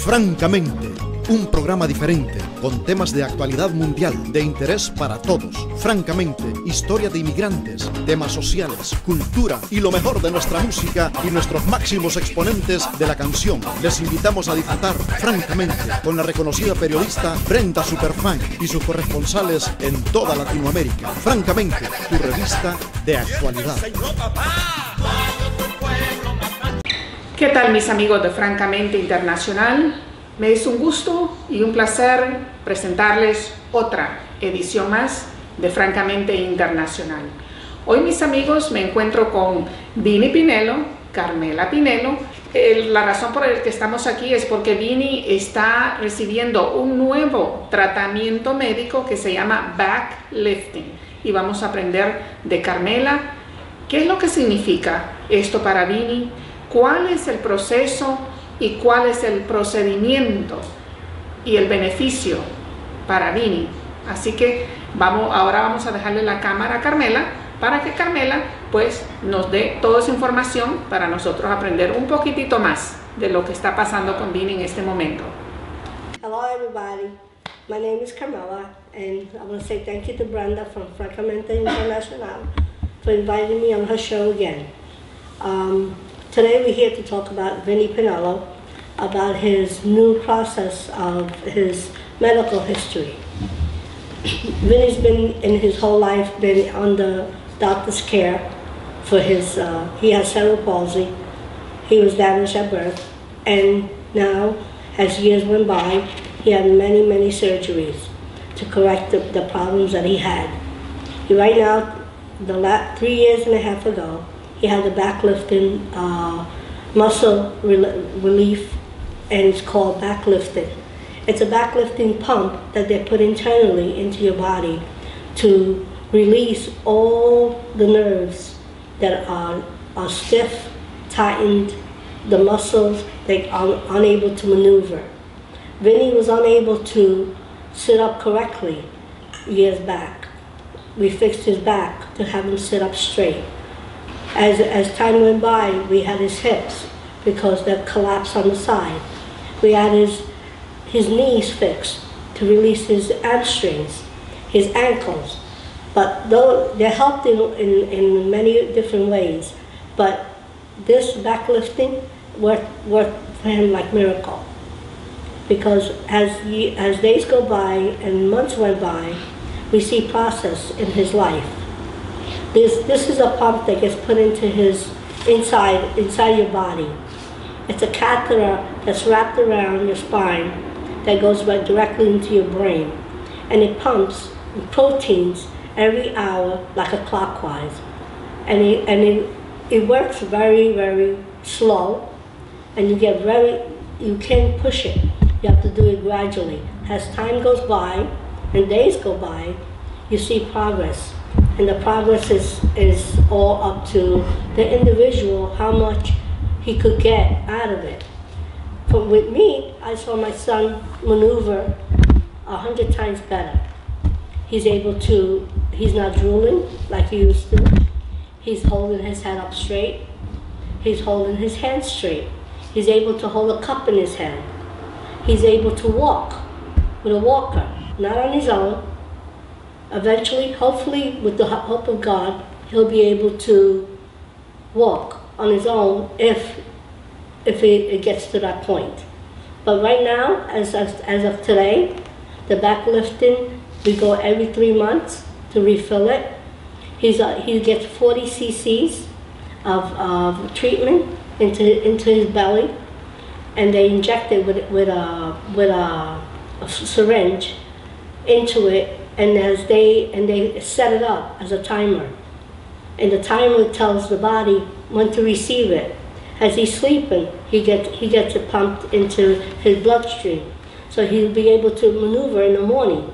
Francamente, un programa diferente, con temas de actualidad mundial, de interés para todos. Francamente, historia de inmigrantes, temas sociales, cultura y lo mejor de nuestra música y nuestros máximos exponentes de la canción. Les invitamos a disfrutar Francamente con la reconocida periodista Brenda Superfine y sus corresponsales en toda Latinoamérica. Francamente, tu revista de actualidad. ¿Qué tal, mis amigos de Francamente Internacional? Me es un gusto y un placer presentarles otra edición más de Francamente Internacional. Hoy, mis amigos, me encuentro con Vinny Pinello, Carmela Pinello. La razón por la que estamos aquí es porque Vinny está recibiendo un nuevo tratamiento médico que se llama backlifting. Y vamos a aprender de Carmela qué es lo que significa esto para Vinny, cuál es el proceso y cuál es el procedimiento y el beneficio para Vinny. Así que ahora vamos a dejarle la cámara a Carmela para que Carmela pues nos dé toda esa información para nosotros aprender un poquitito más de lo que está pasando con Vinny en este momento. Hello everybody, my name is Carmela and I want to say thank you to Brenda from Francamente Internacional for inviting me on her show again. Today we're here to talk about Vinny Pinello, about his new process of his medical history. Vinny's been, in his whole life, been under doctor's care for his, he has cerebral palsy, he was damaged at birth, and now, as years went by, he had many surgeries to correct the problems that he had. Right now, 3 years and a half ago, he had a backlifting muscle relief, and it's called backlifting. It's a backlifting pump that they put internally into your body to release all the nerves that are stiff, tightened, the muscles that are unable to maneuver. Vinny was unable to sit up correctly years back. We fixed his back to have him sit up straight. As time went by, we had his hips because they collapsed on the side. We had his knees fixed to release his hamstrings, his ankles. But though they helped in many different ways, but this backlifting worked for him like miracle. Because as days go by and months went by, we see process in his life. This is a pump that gets put into his inside your body. It's a catheter that's wrapped around your spine that goes right directly into your brain, and it pumps proteins every hour like a clockwise, and it works very slow, and you can't push it. You have to do it gradually. As time goes by and days go by, you see progress. And the progress is all up to the individual, how much he could get out of it. With me, I saw my son maneuver 100 times better. He's not drooling like he used to. He's holding his head up straight. He's holding his hands straight. He's able to hold a cup in his hand. He's able to walk with a walker, not on his own. Eventually, hopefully, with the help of God, he'll be able to walk on his own if it gets to that point. But right now, as of today, the backlifting, we go every 3 months to refill it. He gets 40 cc's of treatment into his belly, and they inject it with a syringe into it. And they set it up as a timer, and the timer tells the body when to receive it. As he's sleeping, he gets it pumped into his bloodstream, so he'll be able to maneuver in the morning.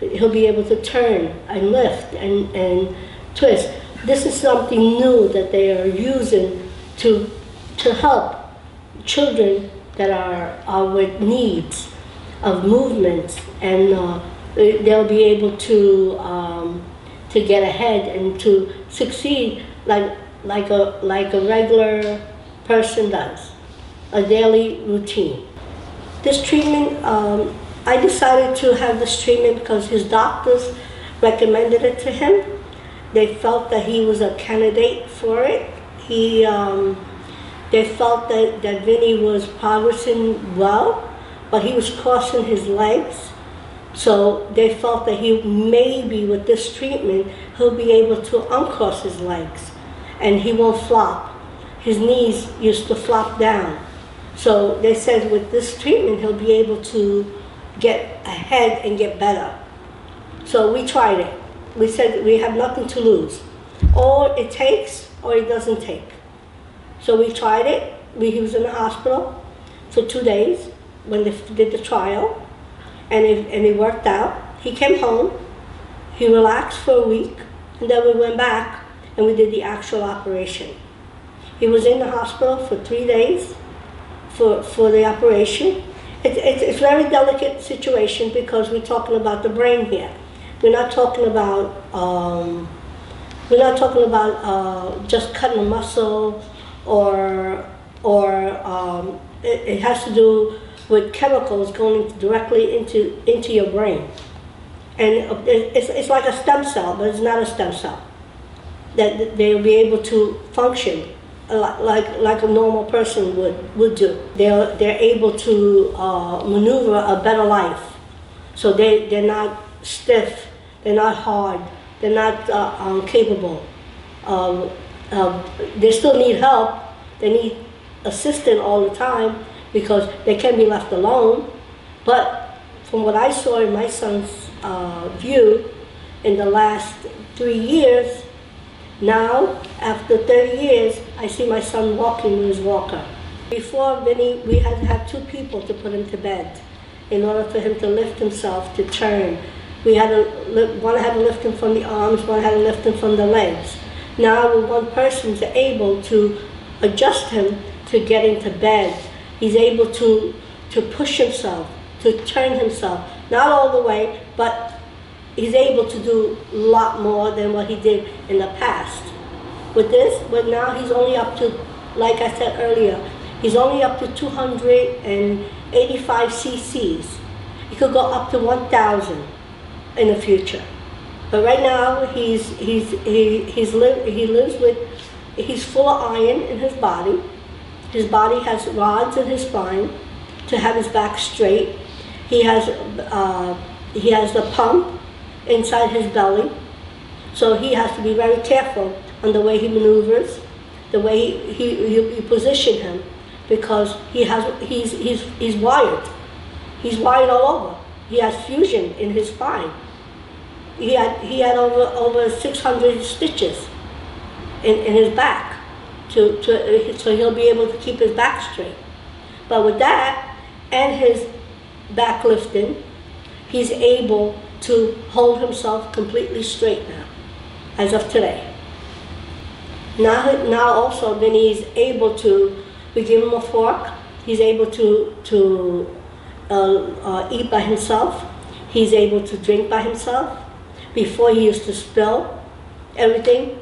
He'll be able to turn and lift and twist. This is something new that they are using to help children that are with needs of movement, and they'll be able to get ahead and to succeed like a regular person does, a daily routine. This treatment, I decided to have this treatment because his doctors recommended it to him. They felt that he was a candidate for it. They felt that Vinny was progressing well, but he was crossing his legs. So they felt that maybe with this treatment, he'll be able to uncross his legs and he won't flop. His knees used to flop down. So they said with this treatment, he'll be able to get ahead and get better. So we tried it. We said we have nothing to lose. Or it takes or it doesn't take. So we tried it. He was in the hospital for 2 days when they did the trial. And it worked out. He came home, he relaxed for a week, and then we went back and we did the actual operation. He was in the hospital for 3 days for the operation. It's a very delicate situation because we're talking about the brain here. We're not talking about just cutting a muscle or it has to do with chemicals going directly into your brain. And it's like a stem cell, but it's not a stem cell. That they'll be able to function like a normal person would do. They're able to maneuver a better life. So they're not stiff, they're not hard, they're not capable. They still need help, they need assistance all the time, because they can be left alone. But from what I saw in my son's view in the last 3 years, now, after 30 years, I see my son walking with his walker. Before Vinny, we had to have 2 people to put him to bed in order for him to lift himself, to turn. One had to lift him from the arms, one had to lift him from the legs. Now, with one person's able to adjust him to get into bed. He's able to push himself, to turn himself, not all the way, but he's able to do a lot more than what he did in the past. With this, but now he's only up to, like I said earlier, he's only up to 285 cc's. He could go up to 1,000 in the future. But right now, he's full of iron in his body. His body has rods in his spine to have his back straight. He has the pump inside his belly, so he has to be very careful on the way he maneuvers, the way you position him, because he's wired. He's wired all over. He has fusion in his spine. He had over 600 stitches in his back. So he'll be able to keep his back straight. But with that and his back lifting, he's able to hold himself completely straight now, as of today. Now also Vinny's able to, we give him a fork, he's able to eat by himself, he's able to drink by himself. Before he used to spill everything.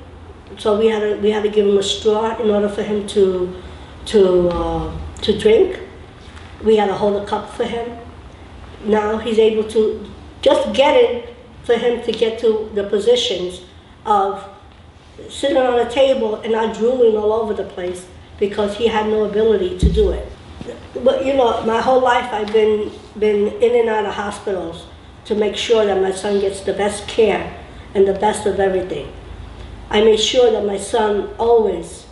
So we had to give him a straw in order for him to drink. We had to hold a cup for him. Now he's able to just get it for him to get to the positions of sitting on a table and not drooling all over the place because he had no ability to do it. But you know, my whole life I've been in and out of hospitals to make sure that my son gets the best care and the best of everything. I made sure that my son always,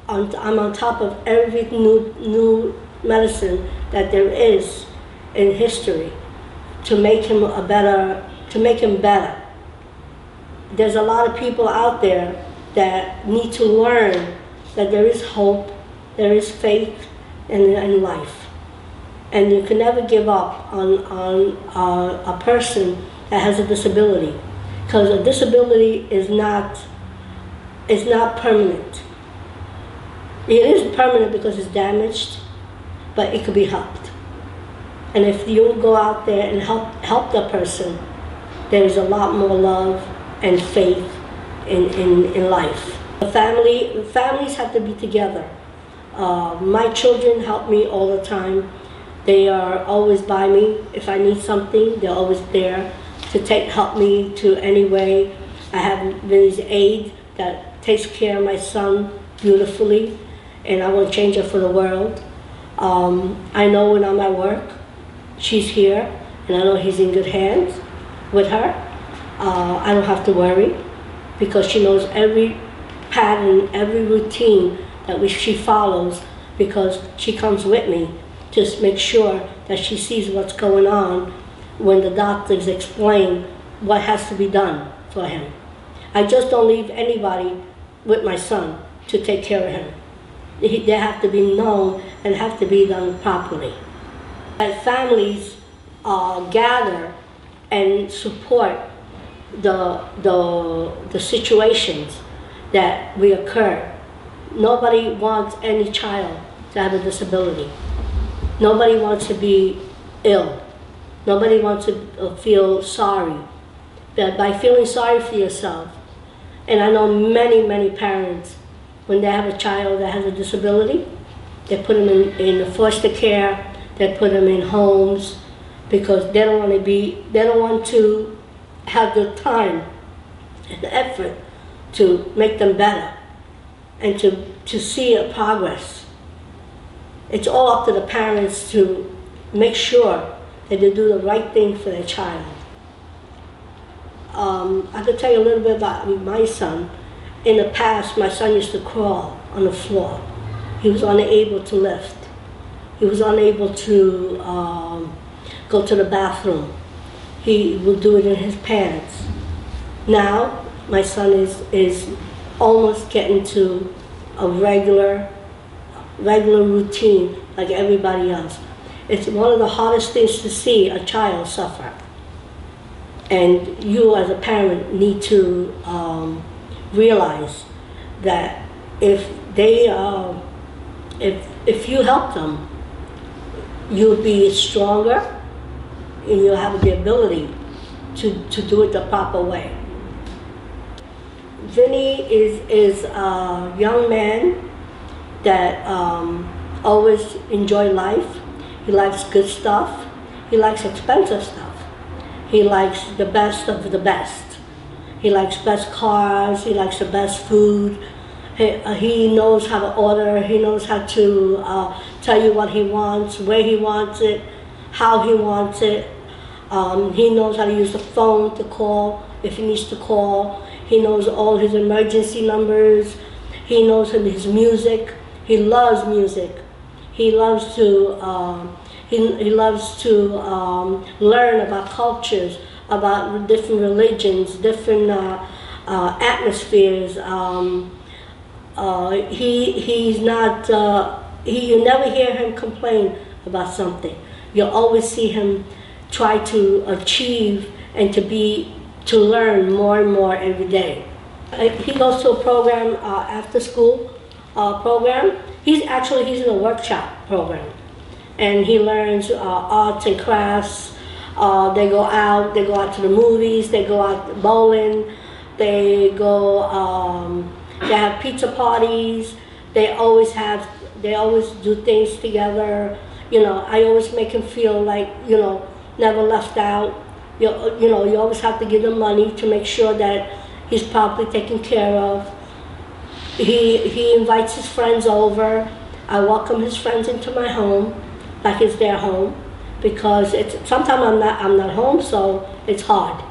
I'm on top of every new medicine that there is in history to make him better. There's a lot of people out there that need to learn that there is hope, there is faith in life. And you can never give up on a person that has a disability, because a disability is not permanent. It is permanent because it's damaged, but it could be helped. And if you go out there and help the person, there is a lot more love and faith in life. Families have to be together. My children help me all the time. They are always by me. If I need something, they're always there to help me to any way. I have Vinny's aide that takes care of my son beautifully, and I won't change her for the world. I know when I'm at work, she's here, and I know he's in good hands with her. I don't have to worry because she knows every pattern, every routine that she follows, because she comes with me to make sure that she sees what's going on when the doctors explain what has to be done for him. I just don't leave anybody with my son to take care of him. They have to be known and have to be done properly. That families gather and support the situations that we occur. Nobody wants any child to have a disability. Nobody wants to be ill. Nobody wants to feel sorry. But by feeling sorry for yourself, and I know many, many parents, when they have a child that has a disability, they put them in foster care, they put them in homes, because they don't want to have the time and the effort to make them better and to see a progress. It's all up to the parents to make sure that they do the right thing for their child. I could tell you a little bit about my son. In the past, my son used to crawl on the floor. He was unable to lift. He was unable to go to the bathroom. He would do it in his pants. Now, my son is almost getting to a regular routine like everybody else. It's one of the hardest things to see a child suffer. And you as a parent need to realize that if you help them, you'll be stronger and you'll have the ability to do it the proper way. Vinny is a young man that always enjoy life. He likes good stuff. He likes expensive stuff. He likes the best of the best. He likes best cars. He likes the best food. He knows how to order. He knows how to tell you what he wants, where he wants it, how he wants it. He knows how to use the phone to call if he needs to call. He knows all his emergency numbers. He knows his music. He loves music. He loves to learn about cultures, about different religions, different atmospheres. You never hear him complain about something. You'll always see him try to achieve and to learn more and more every day. He goes to a program, after school program. He's in a workshop program, and he learns arts and crafts. They go out to the movies, they go out bowling, they have pizza parties. They always do things together. I always make him feel like, never left out. You always have to give him money to make sure that he's properly taken care of. He invites his friends over. I welcome his friends into my home, like it's their home, because sometimes I'm not home, so it's hard.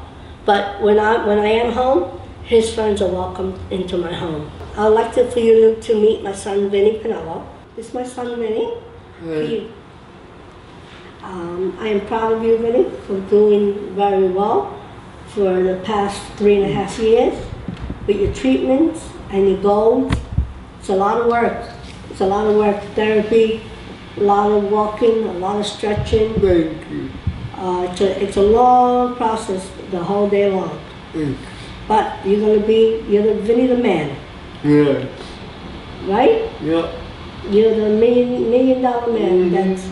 But when I am home, his friends are welcome into my home. I'd like for you to meet my son, Vinny Pinello. This is my son, Vinny. Hey. I am proud of you, Vinny, for doing very well for the past 3.5 years with your treatments and your goals. It's a lot of work. It's a lot of work. Therapy, a lot of walking, a lot of stretching. Thank you. It's a long process the whole day long. Thanks. But you're the Vinny the man. Yeah. Right? Yeah. You're the million dollar man that's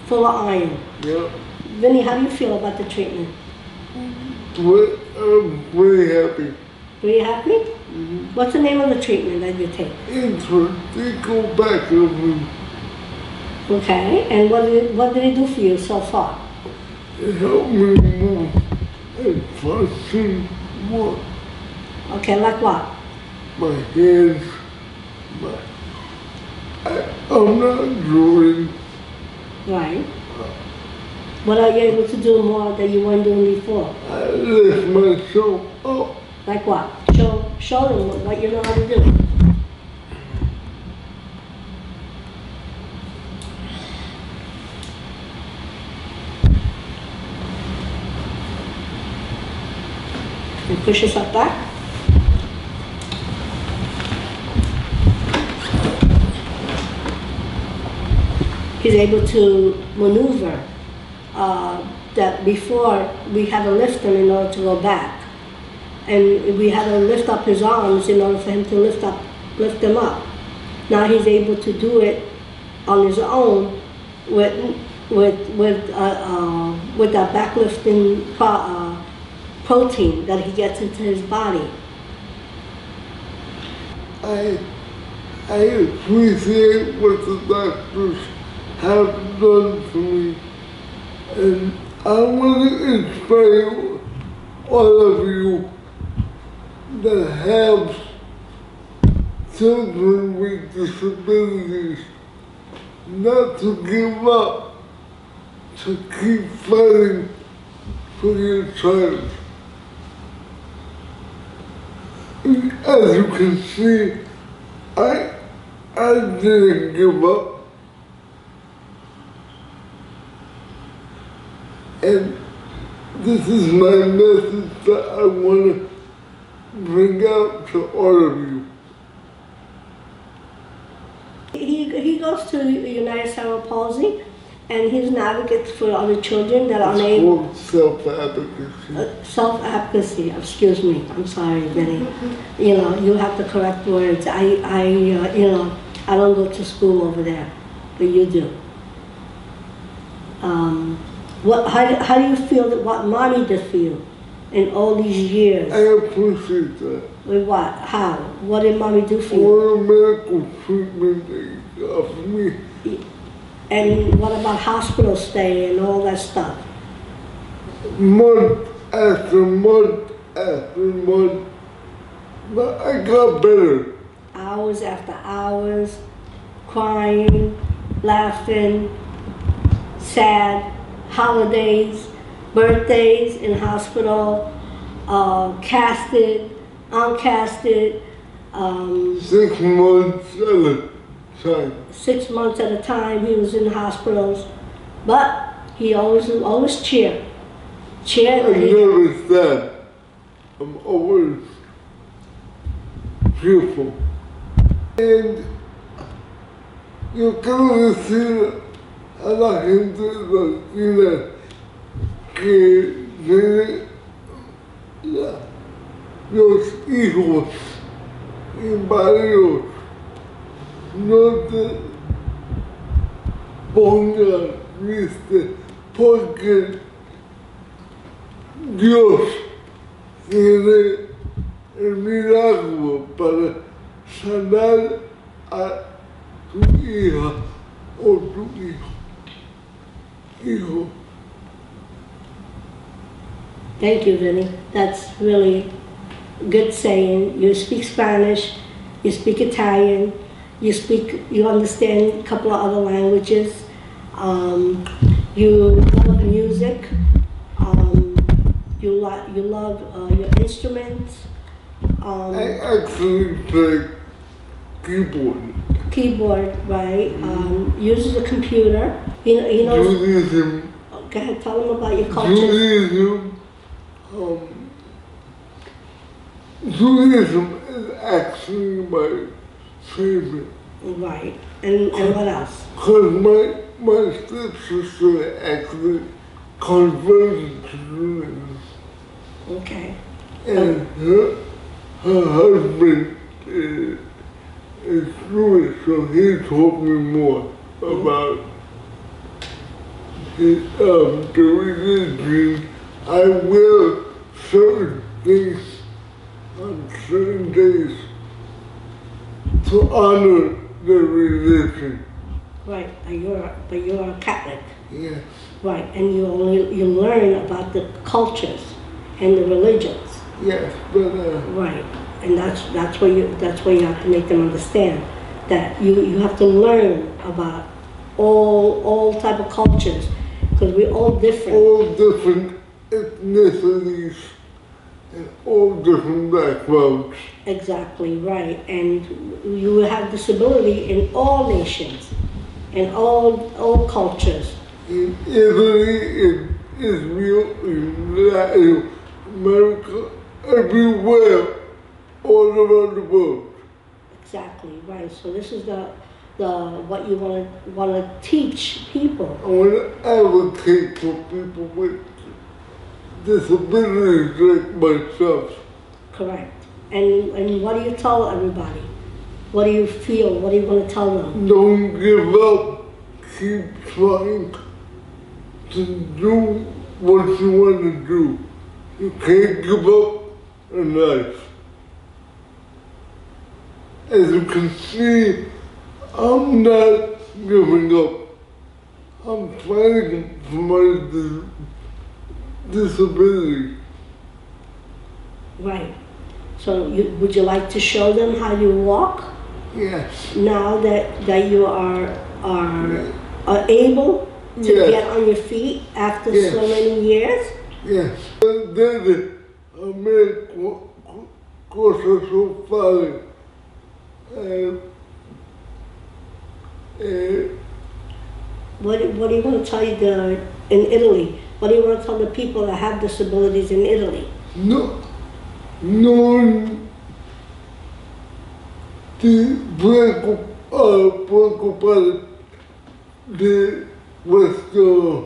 full of iron. Yeah. Vinny, how do you feel about the treatment? I'm very happy. Are you happy? Mm-hmm. What's the name of the treatment that you take? Intrathecal back of me. Okay, and what did he do for you so far? It helped me move and function more. Okay, like what? My hands, I'm not drawing. Right. What are you able to do more that you weren't doing before? I lift myself up. Like what? Show them what you know how to do. And push yourself back. He's able to maneuver that before we had to lift him in order to go back. And we had to lift up his arms in order for him to lift them up. Now he's able to do it on his own with that backlifting protein that he gets into his body. I appreciate what the doctors have done for me, and I want to inspire all of you that have children with disabilities not to give up, to keep fighting for your child. As you can see, I didn't give up. And this is my message that I want to bring out to all of you. He goes to United Cerebral Palsy, and he's an advocate for other children that are unable. It's called self-advocacy. Self-advocacy. Excuse me. I'm sorry, Vinny. You know, you have the correct words. You know, I don't go to school over there, but you do. How do you feel that what mommy did for you in all these years? I appreciate that. With what? How? What did mommy do for you? All the medical treatment they offered me. And what about hospital stay and all that stuff? Month after month after month, but I got better. Hours after hours, crying, laughing, sad, holidays, birthdays in hospital, casted, uncasted. 6 months at a time. 6 months at a time he was in hospitals, but he always cheered. I'm never sad. I'm always cheerful. And yo quiero decir a la gente latina que tiene los hijos inválidos, no te pongas triste, porque Dios tiene el milagro para sanar a tu hija o tu hijo. Thank you, Vinny. That's really good saying. You speak Spanish, you speak Italian, you understand a couple of other languages. You love music. You love your instruments. I actually play keyboard. Keyboard, right? Uses a computer. He knows. Judaism. Go ahead, tell him about your culture. Judaism is actually my favorite. Right. And what else? Because my stepsister actually converted to Judaism. Okay. And her husband is Jewish, so he taught me more about the religion. I wear certain things on certain days to honor the religion. Right, but you're a Catholic. Yeah. Right, and you learn about the cultures and the religions. Yes, but Right, and that's where you have to make them understand that you have to learn about all type of cultures, because we're all different. all different ethnicities and all different backgrounds. Exactly right, and you have disability in all nations, in all cultures. In Italy, in Israel, in Latin America, everywhere, all around the world. Exactly right. So this is the what you want to teach people. I want to advocate for people with disabilities like myself. Correct. And what do you tell everybody? What do you feel? What do you want to tell them? Don't give up. Keep trying to do what you want to do. You can't give up in life. As you can see, I'm not giving up. I'm fighting for my disability. Right. So would you like to show them how you walk? Yes. Now that you are able to Yes. get on your feet after Yes. so many years? Yes. Desde a me cosas so fáciles. What do you want to tell in Italy? What do you want to tell the people that have disabilities in Italy? No ti preoccupare di questa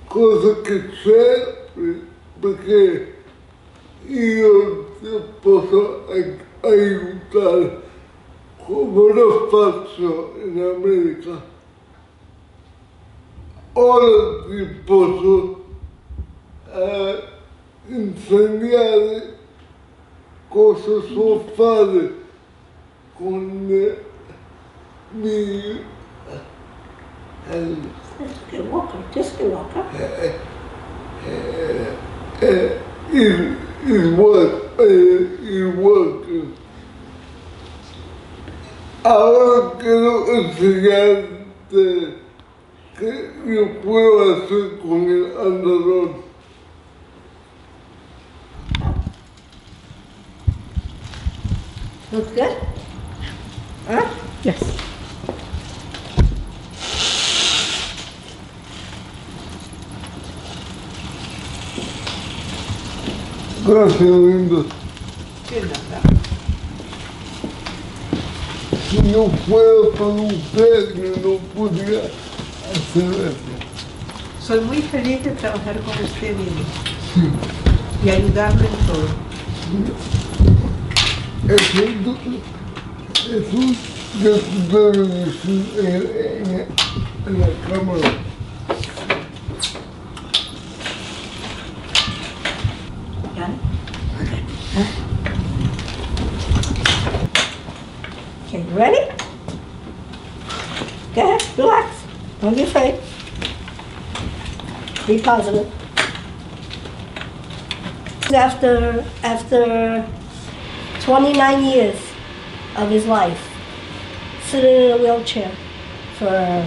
cosa che c'è, perché io ti posso aiutare come lo faccio in America. Ora ti posso insegnare cosa so fare con mi Okay, walker, just a walker. il work. Ahora quiero enseñarte qué yo puedo hacer con el andador. Looks good? Huh? Yes. Gracias, lindo. Si no fuera por usted, yo no podría hacer eso. Soy muy feliz de trabajar con usted, Vinny, y ayudarle en todo. Eso ya se debe decir en la cámara. Got it? Okay, you ready? Go ahead, relax. Don't be afraid. Be positive. After 29 years of his life, sitting in a wheelchair for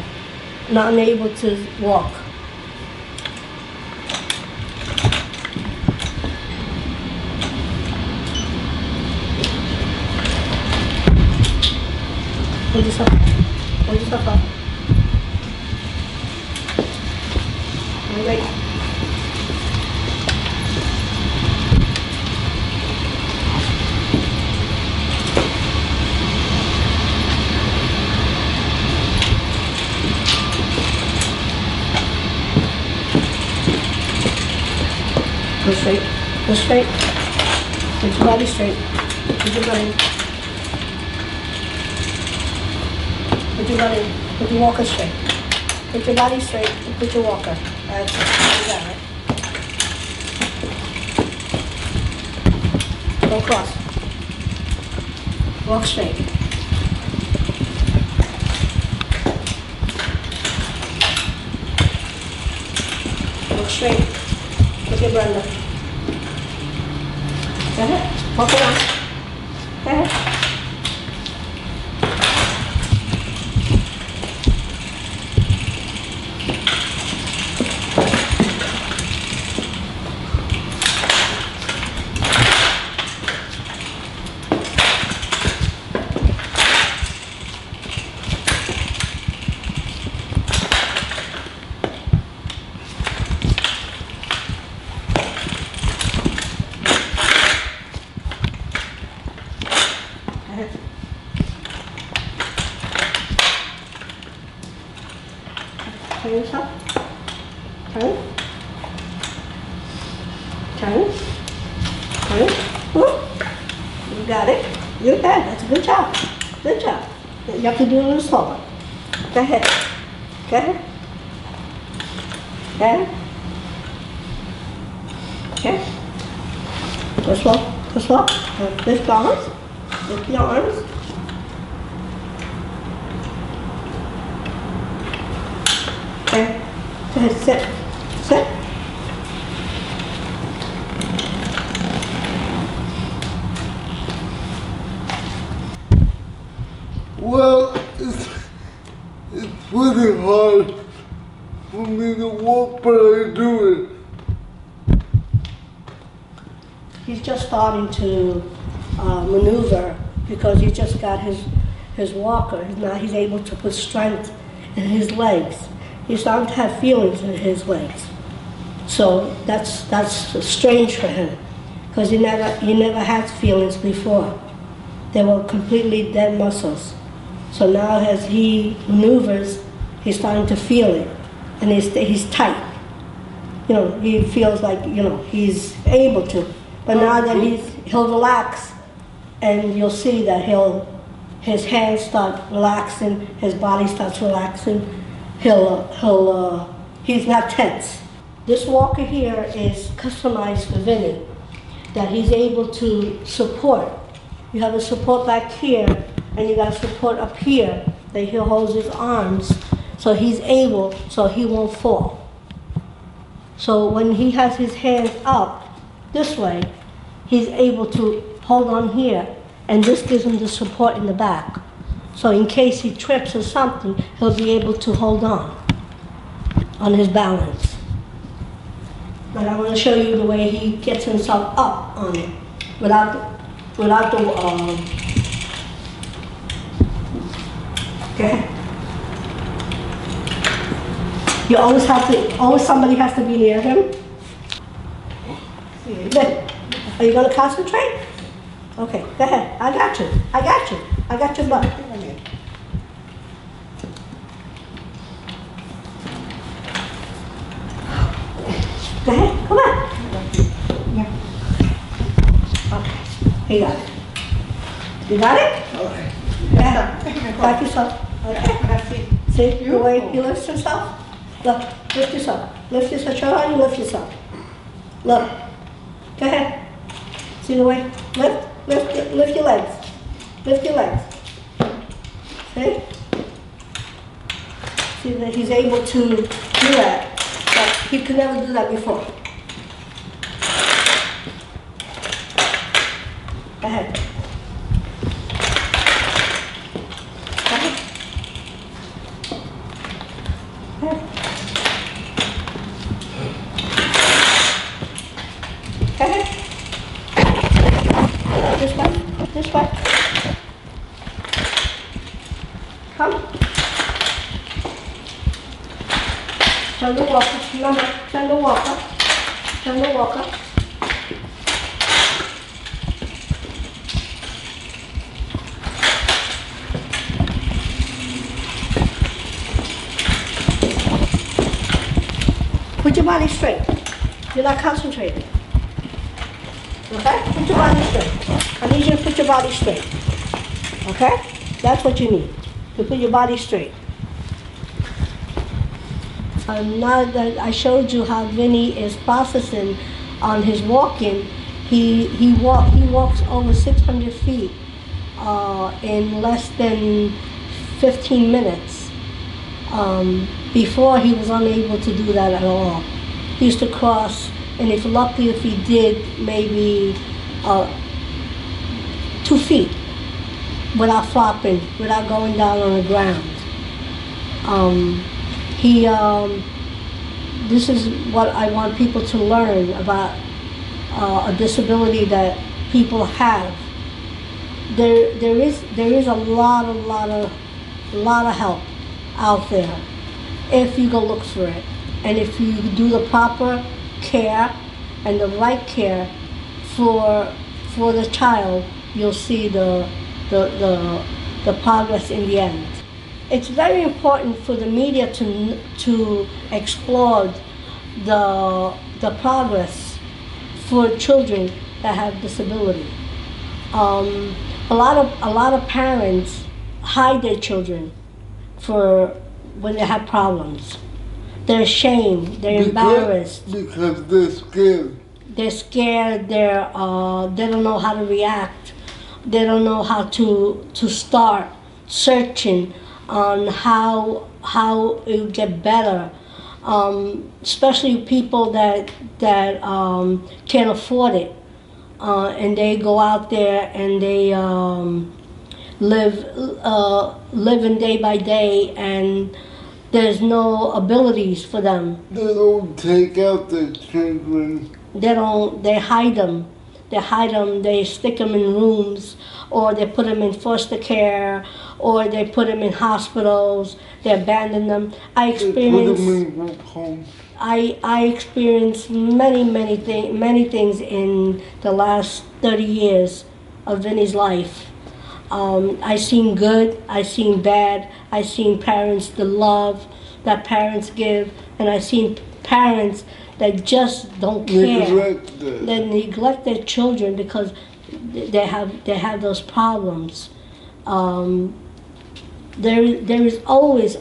not unable to walk. Hold yourself up. Hold yourself up. All right. Go straight. Go straight. Put your body straight. Put your body. Put your body. Put your walker straight. Put your body straight and put your walker. That's it. You got it. Go cross. Walk straight. Look straight. Look at Brenda. Go ahead. Walk around. Go ahead. Turn yourself. Turn. Turn. Turn. Whoop. You got it. You're good. That's a good job. Good job. You have to do it a little slower. Go ahead. Go ahead. Go ahead. Okay. Go slow. Go slow. Lift your arms. Lift your arms. Okay. Go ahead, sit. Sit. Well, it's really hard for me to walk, but I do it. He's just starting to maneuver because he just got his walker. Now he's able to put strength in his legs. He's starting to have feelings in his legs. So that's strange for him because he never had feelings before. They were completely dead muscles. So now as he maneuvers, he's starting to feel it, and he's tight. You know, he feels like, you know, he's able to. But now that he'll relax, and you'll see that his hands start relaxing, his body starts relaxing. He's not tense. This walker here is customized for Vinny, that he's able to support. You have a support back here, and you got a support up here that he holds his arms, so he's able, so he won't fall. So when he has his hands up this way, he's able to hold on here, and this gives him the support in the back. So in case he trips or something, he'll be able to hold on his balance. But I want to show you the way he gets himself up on it without the okay. You always somebody has to be near him. Good. Are you going to concentrate? Okay, go ahead. I got you. I got you. I got your butt. Go ahead. Come on. Yeah. Okay. You got it. You got it? Okay. Yeah. Back yourself. Okay. See the way he lifts himself? Look, lift yourself. Lift yourself. Show how you lift yourself. Look. Go ahead. See the way? Lift your legs. Lift your legs. See? See that he's able to do that. But he could never do that before. Go ahead. Go ahead. Go ahead. Go ahead. This way. This way. Come. Turn the walker. Remember, turn the walker. Turn the walker. Put your body straight. You're not concentrating. Okay? Put your body straight. I need you to put your body straight. Okay? That's what you need. To put your body straight. Now that I showed you how Vinny is processing on his walking, he walks over 600 feet in less than 15 minutes. Before he was unable to do that at all. He used to cross, and if lucky if he did, maybe 2 feet without flopping, without going down on the ground. This is what I want people to learn about a disability that people have. There is a lot of help out there if you go look for it, and if you do the proper care and the right care for the child, you'll see the progress in the end. It's very important for the media to explore the progress for children that have disability. A lot of parents hide their children for when they have problems. They're ashamed. They're embarrassed. Because they're scared. They're scared. They don't know how to react. They don't know how to start searching on how it would get better. Especially people that can't afford it, and they go out there and they living day by day, and there's no abilities for them. They don't take out their children. They hide them. They stick them in rooms, or they put them in foster care, or they put them in hospitals. They abandon them. I experienced many things in the last 30 years of Vinny's life. I seen good, I seen bad, I seen parents, the love that parents give, and I seen parents that just don't care. They neglect their children because they have those problems. There is always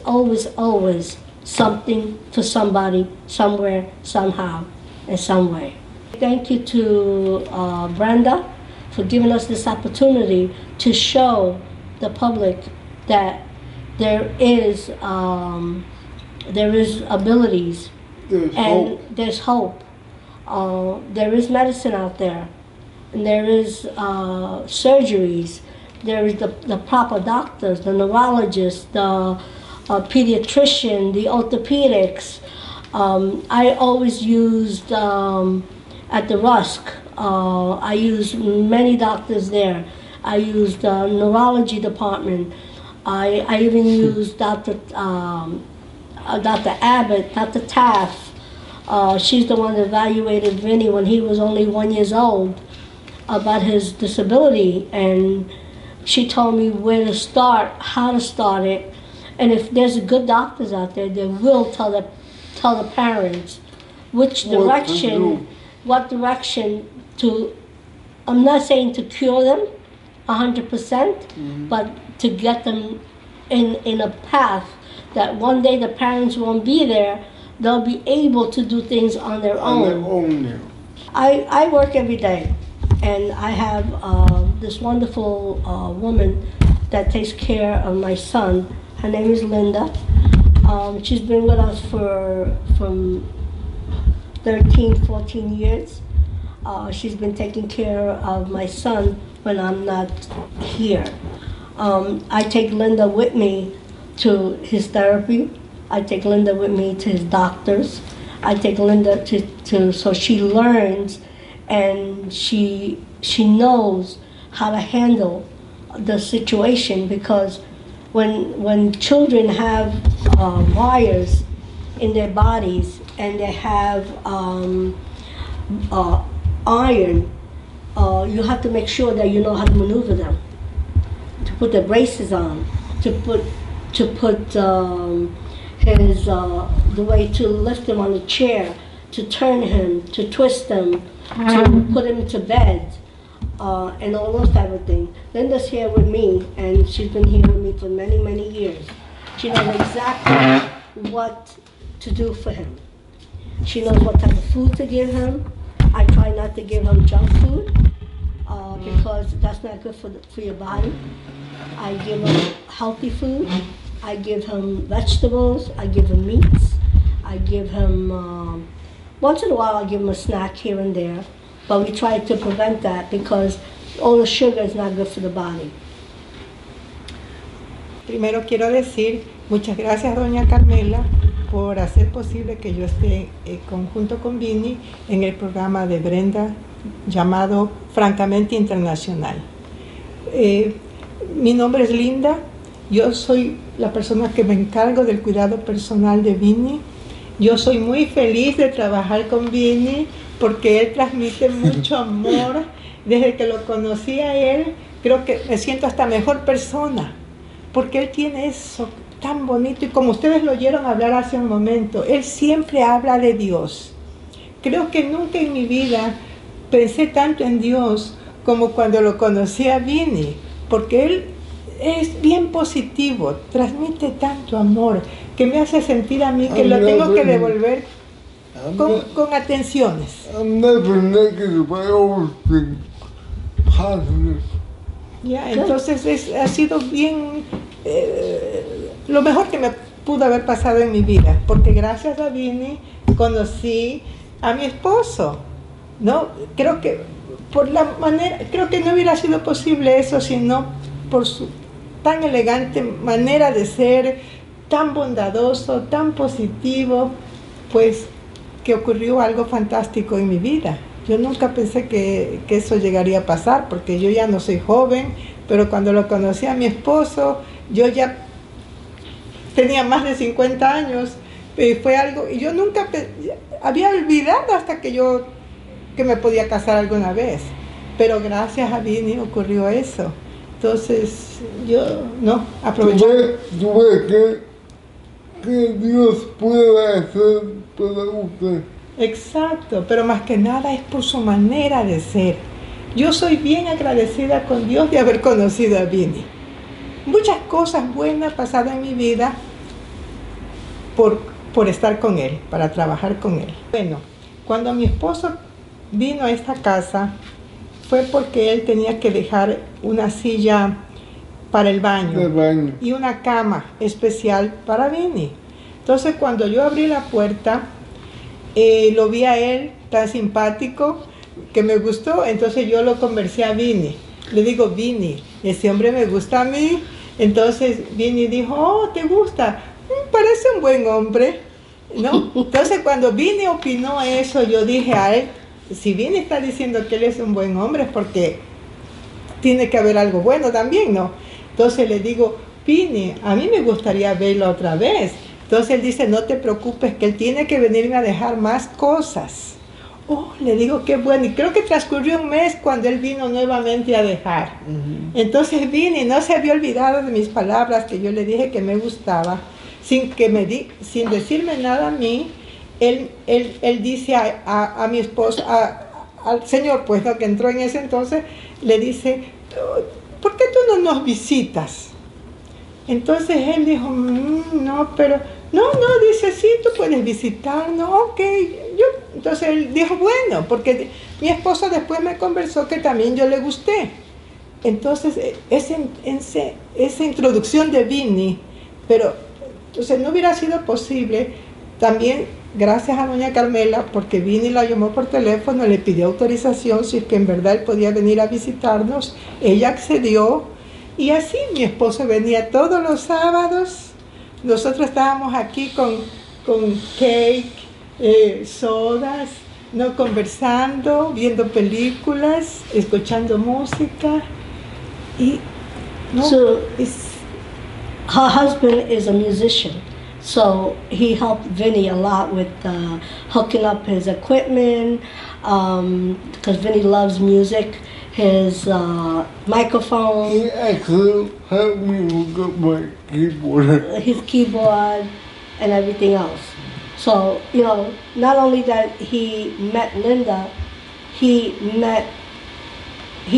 something for somebody, somewhere, somehow, in some way. Thank you to Brenda for giving us this opportunity to show the public that there is abilities, there's hope. There is medicine out there, and there is surgeries. There is the proper doctors, the neurologists, the pediatrician, the orthopedics. I always used at the Rusk. I used many doctors there. I used the neurology department. I even used Dr. Abbott, Dr. Taft. She's the one that evaluated Vinny when he was only 1 year old about his disability, and she told me where to start, how to start it, and if there's good doctors out there, they will tell the parents which direction, what direction to. I'm not saying to cure them 100%, but to get them in a path that one day the parents won't be there, they'll be able to do things on their own. I work every day, and I have this wonderful woman that takes care of my son. Her name is Linda. She's been with us from 13, 14 years. She's been taking care of my son when I'm not here. I take Linda with me to his therapy. I take Linda with me to his doctors. I take Linda to so she learns, and she knows how to handle the situation, because when children have wires in their bodies and they have iron, you have to make sure that you know how to maneuver them, to put the braces on, to put his the way to lift him on the chair, to turn him, to twist him, to put him to bed, and all those type of things. Linda's here with me, and she's been here with me for many, many years. She knows exactly what to do for him. She knows what type of food to give him. I try not to give him junk food because that's not good for your body. I give him healthy food. I give him vegetables. I give him meats. I give him once in a while I'll give him a snack here and there, but we try to prevent that because all the sugar is not good for the body. Primero quiero decir muchas gracias, doña Carmela, por hacer posible que yo esté conjunto con Vinny en el programa de Brenda llamado Francamente Internacional. Mi nombre es Linda, yo soy la persona que me encargo del cuidado personal de Vinny. Yo soy muy feliz de trabajar con Vinny porque él transmite mucho amor. Desde que lo conocí a él, creo que me siento hasta mejor persona, porque él tiene eso tan bonito y como ustedes lo oyeron hablar hace un momento, él siempre habla de Dios. Creo que nunca en mi vida pensé tanto en Dios como cuando lo conocí a Vinny, porque él es bien positivo, transmite tanto amor que me hace sentir a mí que lo tengo que devolver con atenciones. Ya, entonces ha sido bien lo mejor que me pudo haber pasado en mi vida, porque gracias a Vinny conocí a mi esposo, ¿no? Creo que creo que no hubiera sido posible eso sino por su tan elegante manera de ser, tan bondadoso, tan positivo, pues que ocurrió algo fantástico en mi vida. Yo nunca pensé que eso llegaría a pasar, porque yo ya no soy joven, pero cuando lo conocí a mi esposo, yo ya tenía más de 50 años, y fue algo, y yo nunca había olvidado hasta que me podía casar alguna vez, pero gracias a Vinny ocurrió eso. Entonces, yo, no, aproveché. ¿Tú ves que Dios puede hacer para usted? Exacto, pero más que nada es por su manera de ser. Yo soy bien agradecida con Dios de haber conocido a Vinny. Muchas cosas buenas pasaron en mi vida por estar con él, para trabajar con él. Bueno, cuando mi esposo vino a esta casa, fue porque él tenía que dejar una silla para el baño y una cama especial para Vinny. Entonces cuando yo abrí la puerta, lo vi a él tan simpático que me gustó, entonces yo lo conversé a Vinny. Le digo, Vinny, ese hombre me gusta a mí. Entonces Vinny dijo, oh, ¿te gusta? Parece un buen hombre, ¿no? Entonces cuando Vinny opinó eso, yo dije a él, si Vinny está diciendo que él es un buen hombre es porque tiene que haber algo bueno también, ¿no? Entonces le digo, Vinny, a mí me gustaría verlo otra vez. Entonces él dice, no te preocupes, que él tiene que venirme a dejar más cosas. Oh, le digo, qué bueno. Y creo que transcurrió un mes cuando él vino nuevamente a dejar. Entonces Vinny no se había olvidado de mis palabras que yo le dije que me gustaba. Sin decirme nada a mí, él dice a mi esposo, al señor, pues, ¿no?, que entró en ese entonces, le dice, ¿por qué tú no nos visitas? Entonces él dijo, no, pero, no, dice, sí, tú puedes visitarnos, ok. Entonces él dijo, bueno, porque mi esposo después me conversó que también yo le gusté. Entonces, esa introducción de Vinny, pero, entonces no hubiera sido posible, también gracias a doña Carmela, porque Vinny la llamó por teléfono, le pidió autorización, si es que en verdad él podía venir a visitarnos, ella accedió, y así mi esposo venía todos los sábados, nosotros estábamos aquí con cake, sodas, ¿no?, conversando, viendo películas, escuchando música, y no, So, her husband is a musician, so he helped Vinny a lot with hooking up his equipment, because Vinny loves music, his microphone. He actually helped me hook up my keyboard. His keyboard and everything else. So, you know, not only that he met Linda, he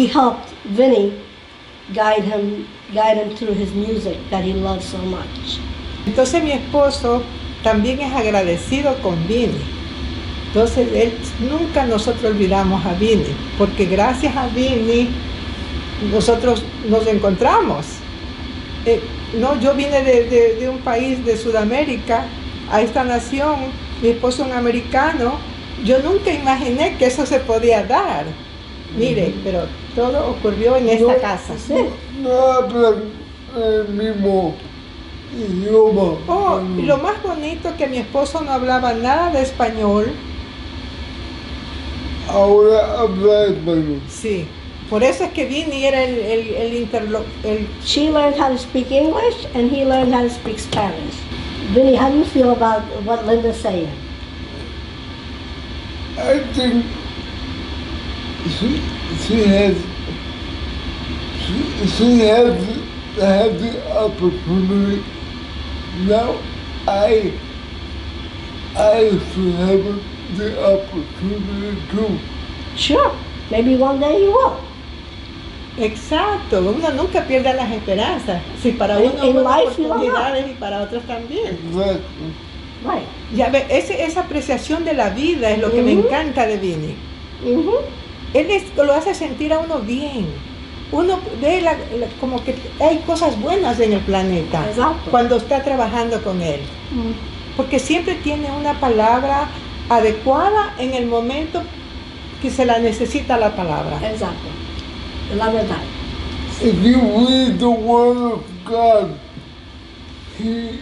helped Vinny guide him through his music that he loves so much. Entonces mi esposo también es agradecido con Vinny. Entonces nunca nosotros olvidamos a Vinny, porque gracias a Vinny nosotros nos encontramos. No, yo vine de un país de Sudamérica a esta nación, mi esposo es un americano, Yo nunca imaginé que eso se podía dar. Mire, pero todo ocurrió en esta casa. No hablan el mismo idioma. Oh, y lo más bonito que mi esposo no hablaba nada de español. Ahora habla español. Sí, por eso es que Vinny era el She learned how to speak English and he learned how to speak Spanish. Vinny, how do you feel about what Linda's saying? I think she has the opportunity. Now I should have the opportunity too. Sure, maybe one day you will. Exacto, uno nunca pierde las esperanzas. Si para uno hay oportunidades y para otros también. Exactly. Right. Ya ve, esa apreciación de la vida es lo que me encanta de Vinny. Él lo hace sentir a uno bien. Uno ve como que hay cosas buenas en el planeta. Exacto. Cuando está trabajando con él. Porque siempre tiene una palabra adecuada en el momento que se la necesita la palabra. Exacto. La verdad. If you read the Word of God, He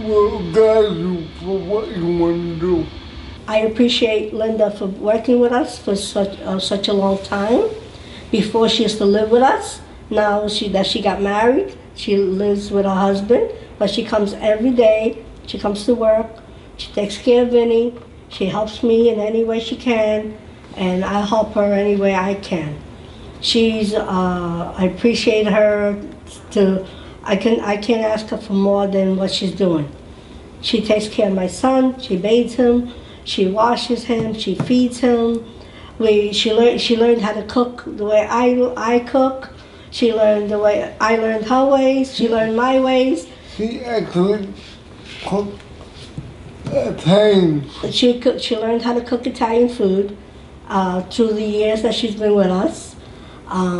will guide you for what you want to do. I appreciate Linda for working with us for such a long time. Before she used to live with us, now that she got married, she lives with her husband, but she comes every day. She comes to work, she takes care of Vinny, she helps me in any way she can, and I help her any way I can. I appreciate her. I can't ask her for more than what she's doing. She takes care of my son, she bathes him, she washes him, she feeds him. She learned how to cook the way I cook. She learned the way I learned her ways. She learned my ways. She actually cooked Italian. She learned how to cook Italian food through the years that she's been with us. I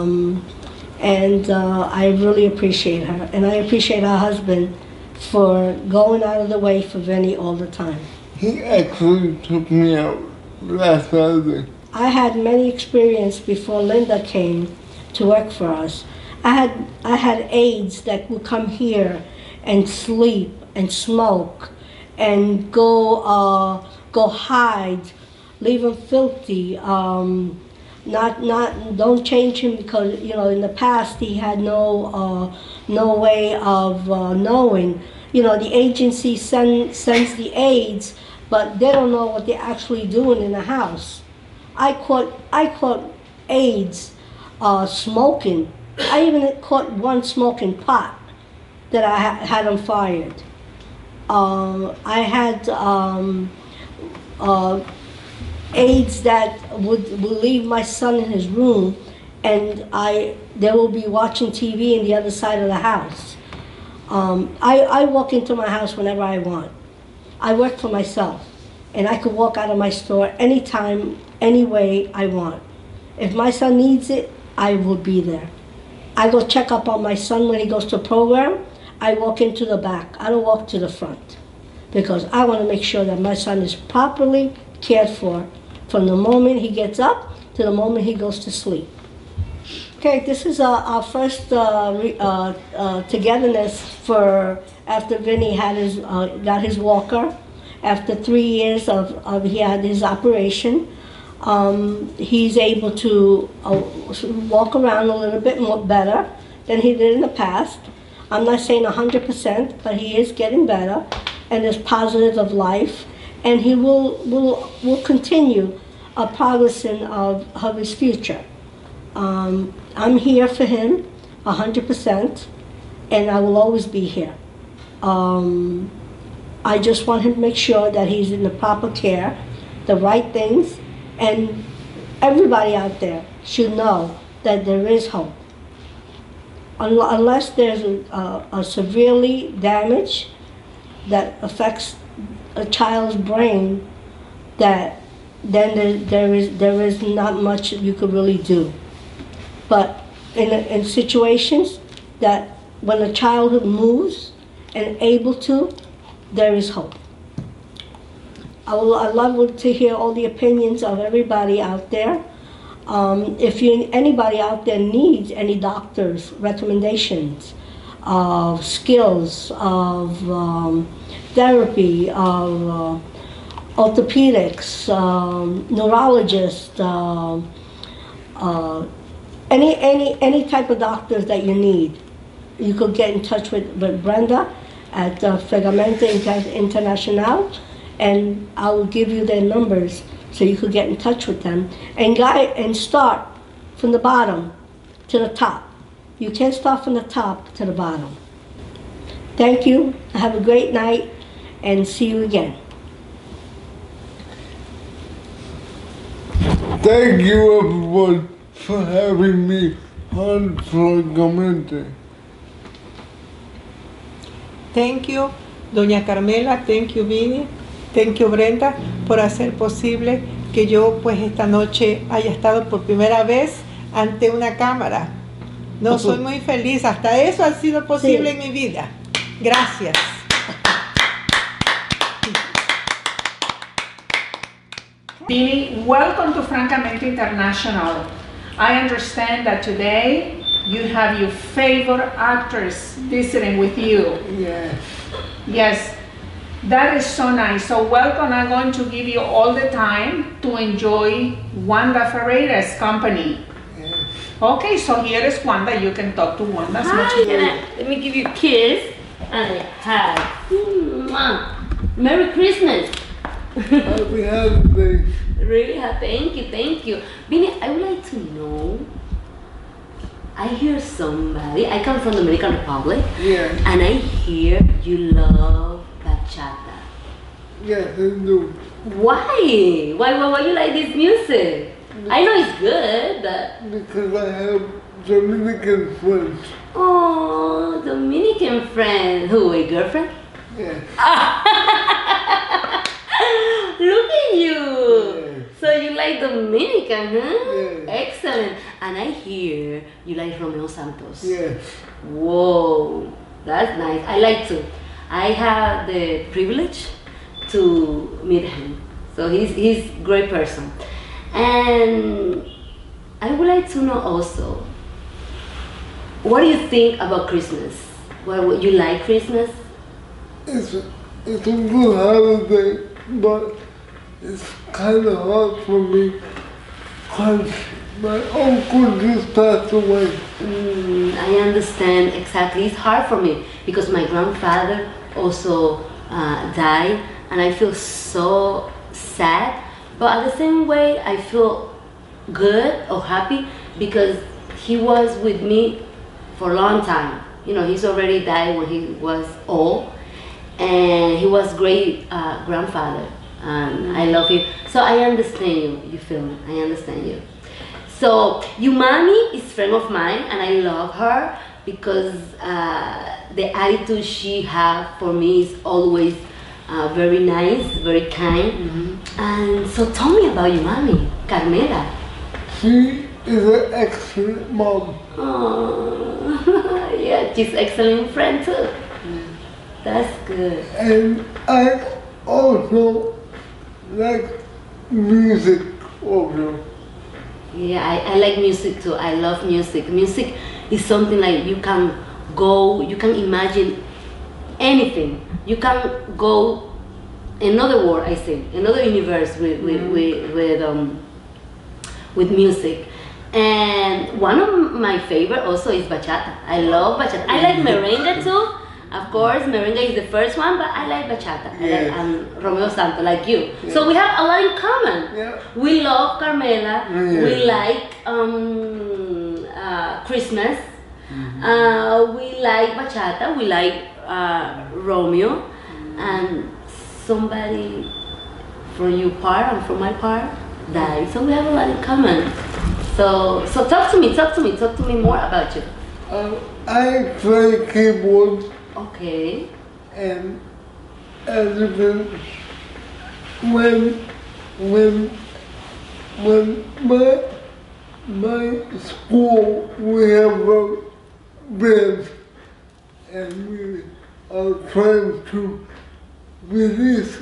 really appreciate her. And I appreciate her husband for going out of the way for Vinny all the time. He actually took me out last Saturday. I had many experiences before Linda came to work for us. I had aides that would come here and sleep and smoke and go hide, leave him filthy. Don't change him because in the past he had no way of knowing. The agency sends the aides, but they don't know what they're actually doing in the house. I caught aides smoking. I even caught one smoking pot that I had him fired. I had aides that would leave my son in his room, and they will be watching TV in the other side of the house. I walk into my house whenever I want. I work for myself, and I could walk out of my store anytime, any way I want. If my son needs it, I will be there. I go check up on my son when he goes to a program. I walk into the back. I don't walk to the front because I want to make sure that my son is properly cared for from the moment he gets up to the moment he goes to sleep. Okay, this is our first togetherness for after Vinny got his walker. After 3 years he had his operation, he's able to walk around a little bit more better than he did in the past. I'm not saying 100%, but he is getting better, and is positive of life, and he will continue progressing of his future. I'm here for him 100%, and I will always be here. I just want him to make sure that he's in the proper care, the right things, and everybody out there should know that there is hope. Unless there's a severely damage that affects a child's brain, then there is not much you could really do. But in situations that when a child moves and able to, there is hope. I love to hear all the opinions of everybody out there. If anybody out there needs any doctors' recommendations of skills, of therapy, of orthopedics, neurologists, any type of doctors that you need, you could get in touch with Brenda at Francamente Internacional, and I will give you their numbers so you could get in touch with them and start from the bottom to the top. You can't start from the top to the bottom. Thank you. Have a great night and see you again. Thank you everyone for having me on Francamente. Thank you, doña Carmela, thank you, Vinny, thank you, Brenda, por hacer posible que yo pues esta noche haya estado por primera vez ante una cámara. No, soy muy feliz, hasta eso ha sido posible en mi vida. Gracias. Vinny, welcome to Francamente International. I understand that today you have your favorite actress visiting with you. Yes. Yes, that is so nice. So welcome. I'm going to give you all the time to enjoy Wanda Ferreira's company. Yes. Okay, so here is Wanda. You can talk to Wanda as much as you want. Let me give you a kiss and a hug. Merry Christmas. Happy holidays. Really? Thank you, thank you. Vinny, I would like to know, I hear somebody, I come from the Dominican Republic, Yes. and I hear you love bachata. Yes, I do. Why you like this music? I know it's good, but... Because I have Dominican friends. Oh, Dominican friend. Who, a girlfriend? Yes. Look at you! Yes. So you like Dominican, huh? Yes. Excellent. And I hear you like Romeo Santos. Yes. Whoa, that's nice. I like to. I have the privilege to meet him. So he's a great person. And I would like to know also, what do you think about Christmas? What you like Christmas? It's a good holiday, but it's kind of hard for me because my uncle just passed away. I understand exactly. It's hard for me because my grandfather also died, and I feel so sad. But at the same way, I feel good or happy because he was with me for a long time. You know, he's already died when he was old, and he was great grandfather. And I love him. So I understand you. You feel me? I understand you. So your mommy is a friend of mine, and I love her because the attitude she has for me is always very nice, very kind. And so tell me about your mommy, Carmela. She is an excellent mom. Oh, yeah, she's an excellent friend too. That's good. And I also like music also. Yeah, I like music too. I love music. Music is something like you can go, you can imagine anything. You can go another world, I think, another universe with music. And one of my favorite also is bachata. I love bachata. I like merengue too. Of course, merengue is the first one, but I like bachata. Yes. I like Romeo Santos, like you. Yes. So we have a lot in common. Yeah. We love Carmela. Yes. We like Christmas. We like bachata. We like Romeo. And somebody from your part and from my part died. So we have a lot in common. So talk to me more about you. I play keyboard. Okay. And as you can, when my school, we have a band, and we are trying to release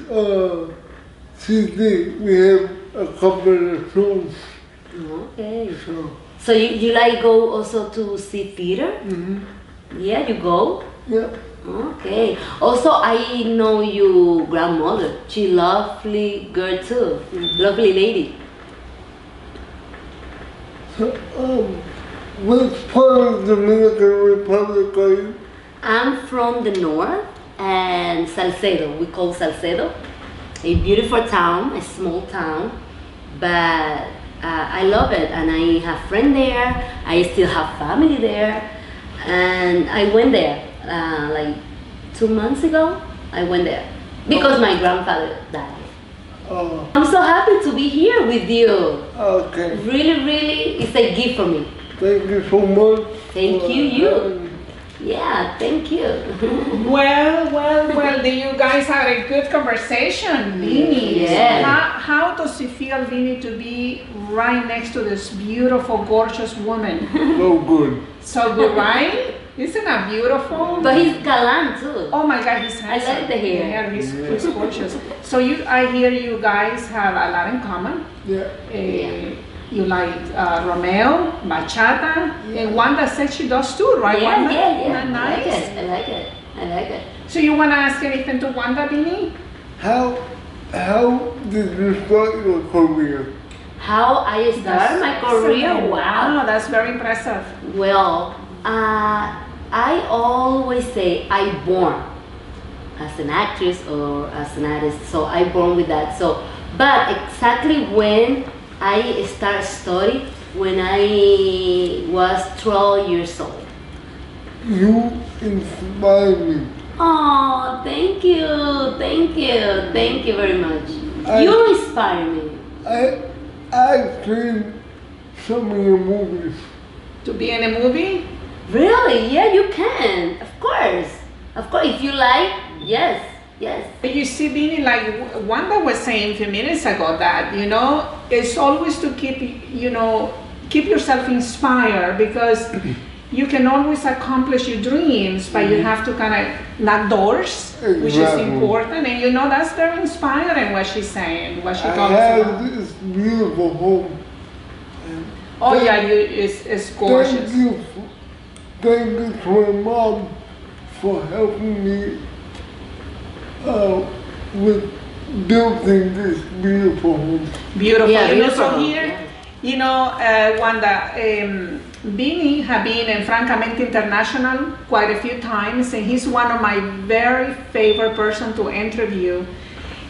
we have a couple of songs. Okay. So you like go also to see theater? Yeah, you go? Yeah. Okay. Also, I know your grandmother. She lovely girl too. Lovely lady. So, which part of the Dominican Republic are you? I'm from the north and Salcedo. We call Salcedo a beautiful town, a small town, but I love it, and I have friends there. I still have family there, and I went there like 2 months ago. I went there because my grandfather died. Oh, I'm so happy to be here with you. okay. Really, really, it's a gift for me. Thank you so much. Thank you. Yeah, thank you. Well, you guys had a good conversation, Vinny. Yeah. How does it feel, Vinny, to be right next to this beautiful, gorgeous woman? So good. So good, right? Isn't that beautiful? But he's galant too. Oh my God, he's I handsome. like the hair. He's gorgeous. So I hear you guys have a lot in common. Yeah. You like Romeo, bachata, and Wanda said she does too, right, Yeah, Wanda? yeah. Isn't that nice? I like it. So you want to ask anything to Wanda, Vinny? How did you start your career? How I started my career? Excellent. Wow. That's very impressive. Well, I always say I born as an actress or as an artist, so I born with that. So, but exactly when I started study, when I was 12 years old. You inspire me. Oh, thank you very much. You inspire me. I've seen some of your movies. To be in a movie? Really? Yeah, you can. Of course, if you like, yes. But you see, Vinny, like Wanda was saying a few minutes ago, that, it's always to keep yourself inspired, because you can always accomplish your dreams, but you have to kind of knock doors, which is important. And that's very inspiring what she's saying, what she talks about. I have this beautiful home. Oh yeah, it's gorgeous. Thank you to my mom for helping me with building this beautiful home. Beautiful. Yeah, beautiful. So here, Wanda, Vinny has been in Francamente International quite a few times, and he's one of my very favorite person to interview.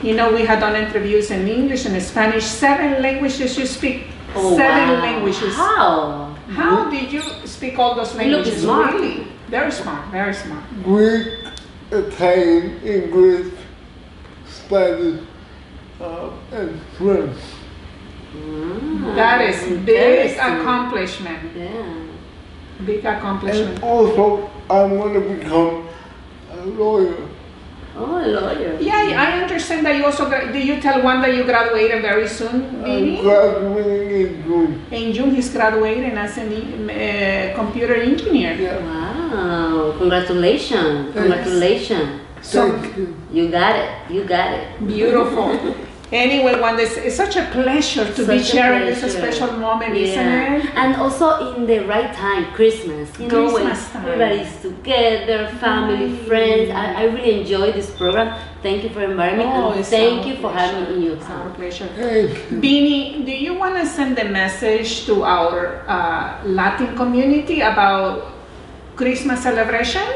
We had done interviews in English and Spanish, 7 languages you speak. Oh, 7 languages. How did you speak all those languages? Look smart. Really? Very smart, very smart. Greek, Italian, English, Spanish, and French. That is big accomplishment. Yeah. Big accomplishment. And also, I want to become a lawyer. Oh, a lawyer. Yeah, I understand that you also, do you tell one that you graduated very soon, Vinny? I'm graduating in June. In June he's graduating as a computer engineer. Yeah. Wow, congratulations. Congratulations. So, Thank you. You got it. Beautiful. Anyway, Wanda, it's such a pleasure to be sharing this special moment, isn't it? And also in the right time, Christmas. When Christmas time. everybody's together, family, friends. I really enjoy this program. Thank you for inviting me, and thank you for having me in your It's our town. pleasure. Thank you. Vinny, do you want to send a message to our Latin community about Christmas celebration?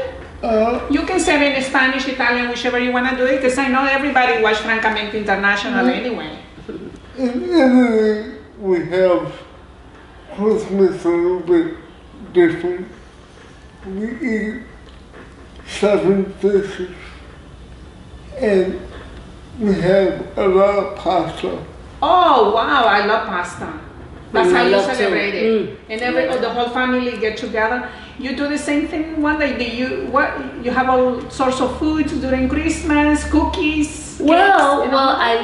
You can say it in Spanish, Italian, whichever you want to do it, because I know everybody watch Francamente International anyway. In Italy, we have Christmas a little bit different. We eat 7 fishes, and we have a lot of pasta. Oh wow, I love pasta. That's how you celebrate it. And the whole family get together. You do the same thing one day. You have all sorts of foods during Christmas, cookies, Well, cakes, I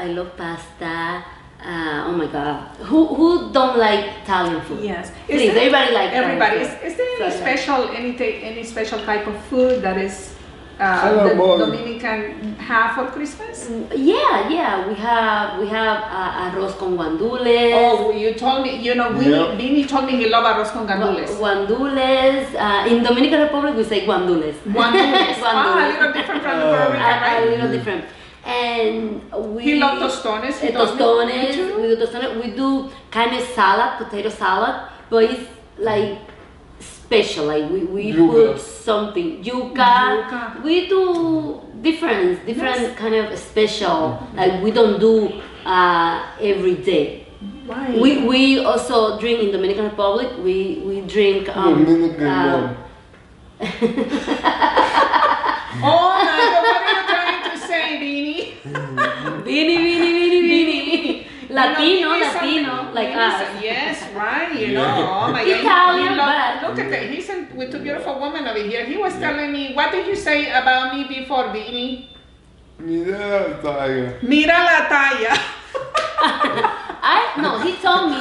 love pasta. Oh my God, who don't like Italian food? Yes, Please, everybody likes everybody. Italian food. Is there any So, special any special type of food that is the Dominican have for Christmas? Yeah. We have arroz con guandules. Oh, you told me. You know, Vinny told me he loves arroz con gandules. Guandules. In Dominican Republic, we say guandules. Guandules. A little different from Puerto Rico, right? A little different. And he loves tostones. Tostones. We do tostones. We do kind of salad, potato salad, but it's like special. Like we put something yuca. We do different kind of special. Like we don't do every day. Right. We also drink in Dominican Republic. We drink Dominican Oh, what are you trying to say, Vinny? Vinny. Latino, like us. Yes, right. You know, oh my God. Italian, but look at that. He's with two beautiful women over here. He was telling me, what did you say about me before, Vinny? Mira la talla. Mira la talla. No, he told me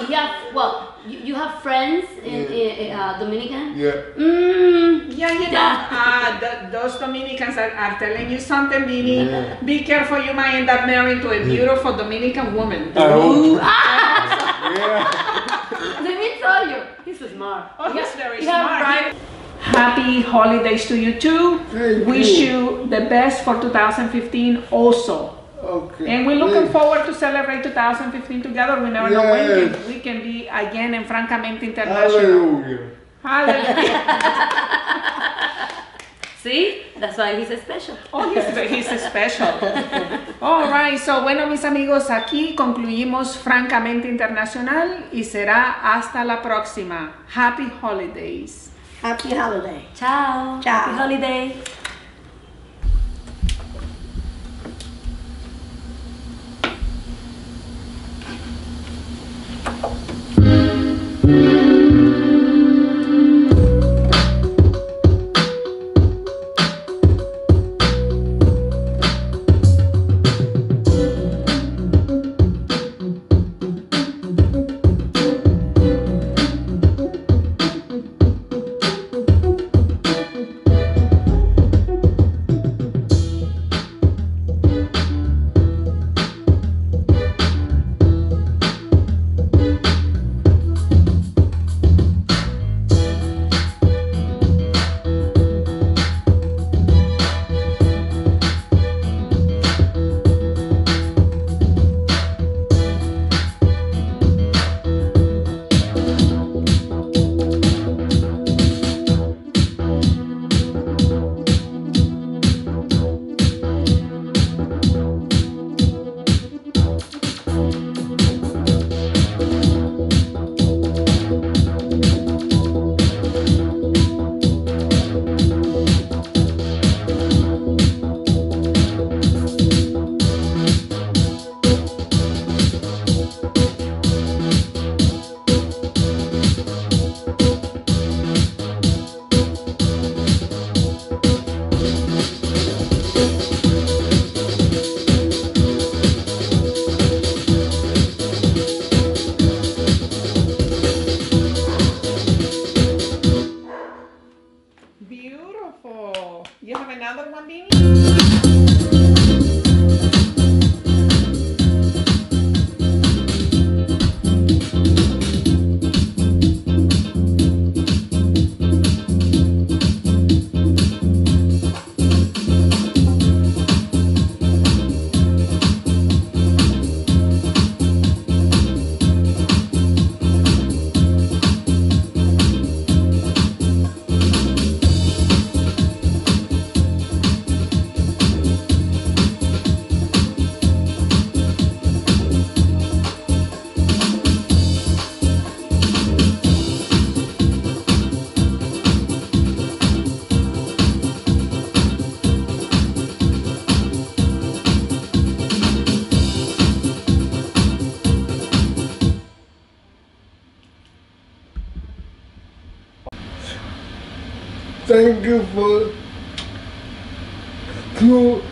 you have friends in Dominican? Yeah. Those Dominicans are telling you something, Vinny. Yeah. Be careful, you might end up marrying to a beautiful Dominican woman. Yeah. Let me tell you, he's smart. Oh, he's very smart. Right? Happy holidays to you too. Wish you the best for 2015 also. Okay. And we're looking forward to celebrate 2015 together. We never know when we can be again in Francamente International. Hallelujah. See? That's why he's special. Oh, he's special. All right. So, bueno, mis amigos, aquí concluimos Francamente Internacional y será hasta la próxima. Happy holidays. Happy holiday. Ciao. Ciao. Happy holiday. You have another one, Vinny? Thank you to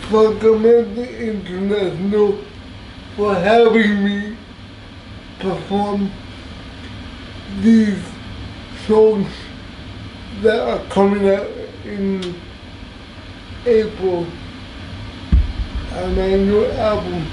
Francamente International for having me perform these songs that are coming out in April, my new album